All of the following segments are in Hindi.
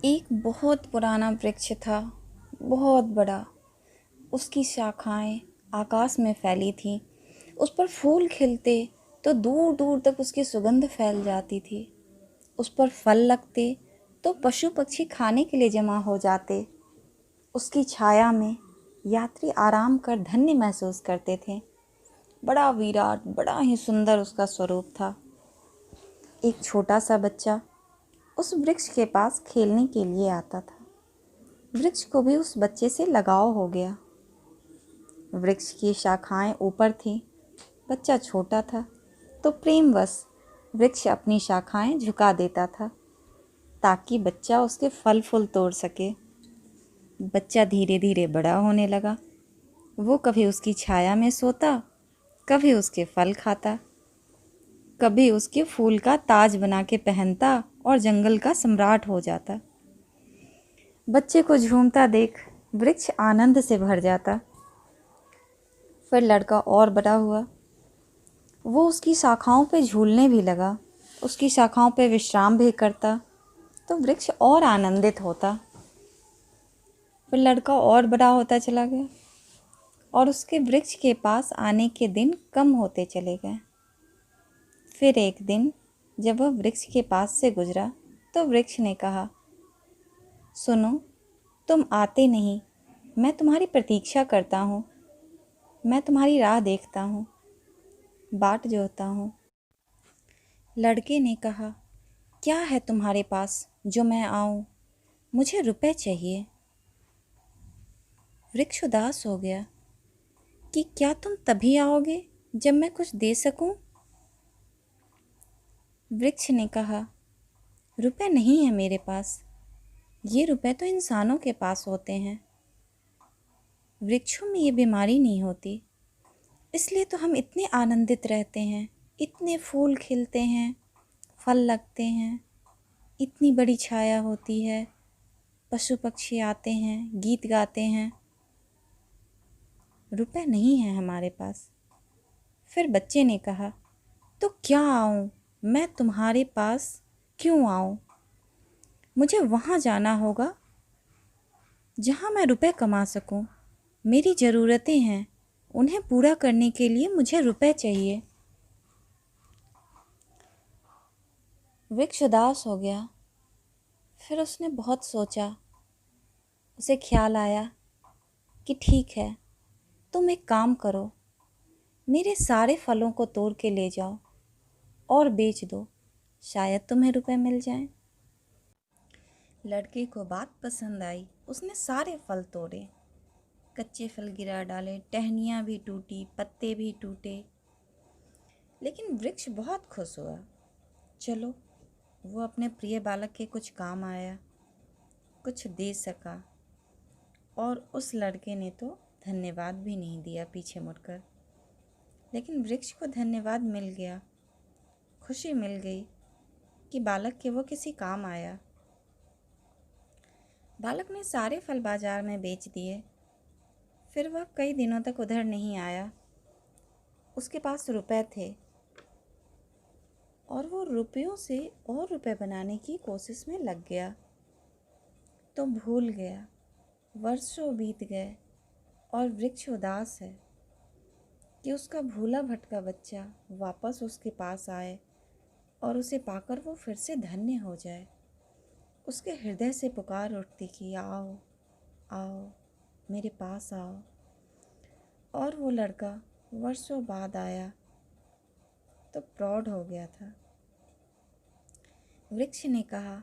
एक बहुत पुराना वृक्ष था, बहुत बड़ा। उसकी शाखाएं आकाश में फैली थीं। उस पर फूल खिलते तो दूर दूर तक उसकी सुगंध फैल जाती थी। उस पर फल लगते तो पशु पक्षी खाने के लिए जमा हो जाते। उसकी छाया में यात्री आराम कर धन्य महसूस करते थे। बड़ा विराट, बड़ा ही सुंदर उसका स्वरूप था। एक छोटा सा बच्चा उस वृक्ष के पास खेलने के लिए आता था। वृक्ष को भी उस बच्चे से लगाव हो गया। वृक्ष की शाखाएं ऊपर थीं, बच्चा छोटा था, तो प्रेमवश वृक्ष अपनी शाखाएं झुका देता था ताकि बच्चा उसके फल फूल तोड़ सके। बच्चा धीरे धीरे बड़ा होने लगा। वो कभी उसकी छाया में सोता, कभी उसके फल खाता, कभी उसके फूल का ताज बना के पहनता और जंगल का सम्राट हो जाता। बच्चे को झूमता देख वृक्ष आनंद से भर जाता। फिर लड़का और बड़ा हुआ। वो उसकी शाखाओं पे झूलने भी लगा, उसकी शाखाओं पे विश्राम भी करता, तो वृक्ष और आनंदित होता। फिर लड़का और बड़ा होता चला गया और उसके वृक्ष के पास आने के दिन कम होते चले गए। फिर एक दिन जब वह वृक्ष के पास से गुजरा तो वृक्ष ने कहा, सुनो, तुम आते नहीं, मैं तुम्हारी प्रतीक्षा करता हूँ। मैं तुम्हारी राह देखता हूँ, बाट जोहता हूँ। लड़के ने कहा, क्या है तुम्हारे पास जो मैं आऊँ? मुझे रुपए चाहिए। वृक्ष उदास हो गया कि क्या तुम तभी आओगे जब मैं कुछ दे सकूं? वृक्ष ने कहा, रुपए नहीं है मेरे पास, ये रुपए तो इंसानों के पास होते हैं। वृक्षों में ये बीमारी नहीं होती, इसलिए तो हम इतने आनंदित रहते हैं। इतने फूल खिलते हैं, फल लगते हैं, इतनी बड़ी छाया होती है, पशु पक्षी आते हैं, गीत गाते हैं। रुपए नहीं है हमारे पास। फिर बच्चे ने कहा, तो क्या आऊँ? मैं तुम्हारे पास क्यों आऊँ? मुझे वहाँ जाना होगा जहाँ मैं रुपए कमा सकूँ। मेरी ज़रूरतें हैं, उन्हें पूरा करने के लिए मुझे रुपए चाहिए। वृक्ष उदास हो गया। फिर उसने बहुत सोचा। उसे ख्याल आया कि ठीक है, तुम एक काम करो, मेरे सारे फलों को तोड़ के ले जाओ और बेच दो, शायद तुम्हें रुपए मिल जाएं। लड़के को बात पसंद आई। उसने सारे फल तोड़े, कच्चे फल गिरा डाले, टहनियाँ भी टूटी, पत्ते भी टूटे, लेकिन वृक्ष बहुत खुश हुआ। चलो, वो अपने प्रिय बालक के कुछ काम आया, कुछ दे सका। और उस लड़के ने तो धन्यवाद भी नहीं दिया पीछे मुड़कर, लेकिन वृक्ष को धन्यवाद मिल गया, खुशी मिल गई कि बालक के वो किसी काम आया। बालक ने सारे फल बाजार में बेच दिए। फिर वह कई दिनों तक उधर नहीं आया। उसके पास रुपए थे और वो रुपयों से और रुपए बनाने की कोशिश में लग गया, तो भूल गया। वर्षों बीत गए और वृक्ष उदास है कि उसका भूला भटका बच्चा वापस उसके पास आए और उसे पाकर वो फिर से धन्य हो जाए। उसके हृदय से पुकार उठती कि आओ, आओ, मेरे पास आओ। और वो लड़का वर्षों बाद आया तो प्रौढ़ हो गया था। वृक्ष ने कहा,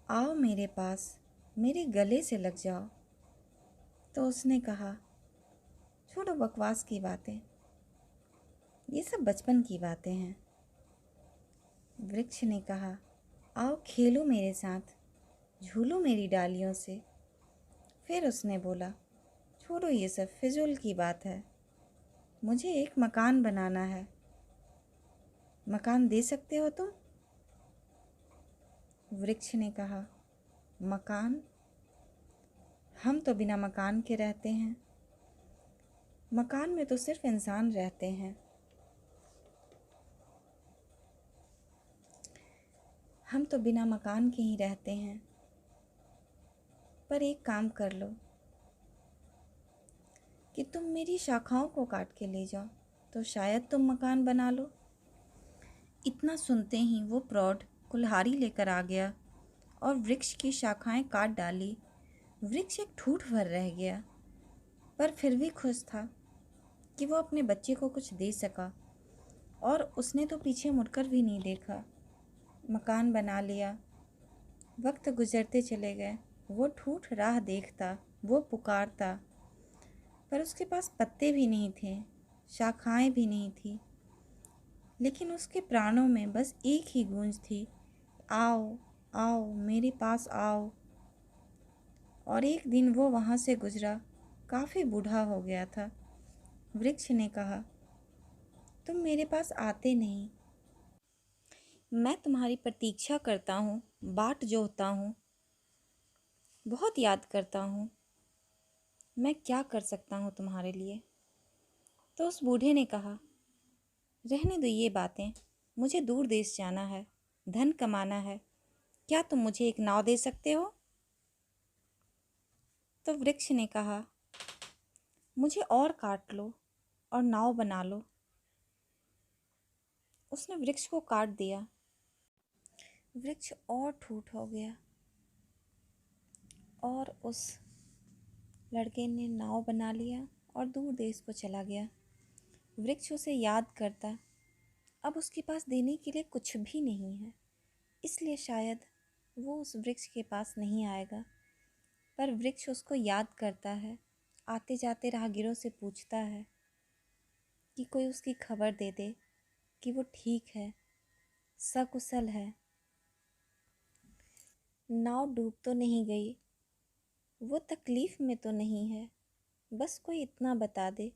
आओ मेरे पास, मेरे गले से लग जाओ। तो उसने कहा, छोड़ो बकवास की बातें, ये सब बचपन की बातें हैं। वृक्ष ने कहा, आओ खेलो मेरे साथ, झूलो मेरी डालियों से। फिर उसने बोला, छोड़ो ये सब फिजूल की बात है, मुझे एक मकान बनाना है। मकान दे सकते हो तुम? वृक्ष ने कहा, मकान? हम तो बिना मकान के रहते हैं। मकान में तो सिर्फ इंसान रहते हैं। हम तो बिना मकान के ही रहते हैं। पर एक काम कर लो कि तुम मेरी शाखाओं को काट के ले जाओ, तो शायद तुम मकान बना लो। इतना सुनते ही वो प्रौढ़ कुल्हाड़ी लेकर आ गया और वृक्ष की शाखाएं काट डाली। वृक्ष एक ठूठ भर रह गया, पर फिर भी खुश था कि वो अपने बच्चे को कुछ दे सका, और उसने तो पीछे मुड़कर भी नहीं देखा। मकान बना लिया। वक्त गुजरते चले गए। वो ठूठ राह देखता, वो पुकारता, पर उसके पास पत्ते भी नहीं थे, शाखाएं भी नहीं थी, लेकिन उसके प्राणों में बस एक ही गूंज थी, आओ आओ मेरे पास आओ। और एक दिन वो वहाँ से गुजरा, काफ़ी बूढ़ा हो गया था। वृक्ष ने कहा, तुम मेरे पास आते नहीं। मैं तुम्हारी प्रतीक्षा करता हूँ, बाट जोहता हूँ, बहुत याद करता हूँ। मैं क्या कर सकता हूँ तुम्हारे लिए? तो उस बूढ़े ने कहा, रहने दो ये बातें, मुझे दूर देश जाना है, धन कमाना है। क्या तुम मुझे एक नाव दे सकते हो? तो वृक्ष ने कहा, मुझे और काट लो और नाव बना लो। उसने वृक्ष को काट दिया। वृक्ष और ठूठ हो गया और उस लड़के ने नाव बना लिया और दूर देश को चला गया। वृक्ष उसे याद करता। अब उसके पास देने के लिए कुछ भी नहीं है, इसलिए शायद वो उस वृक्ष के पास नहीं आएगा। पर वृक्ष उसको याद करता है। आते जाते राहगीरों से पूछता है कि कोई उसकी खबर दे दे कि वो ठीक है, सकुशल है, नाव डूब तो नहीं गई, वो तकलीफ़ में तो नहीं है। बस कोई इतना बता दे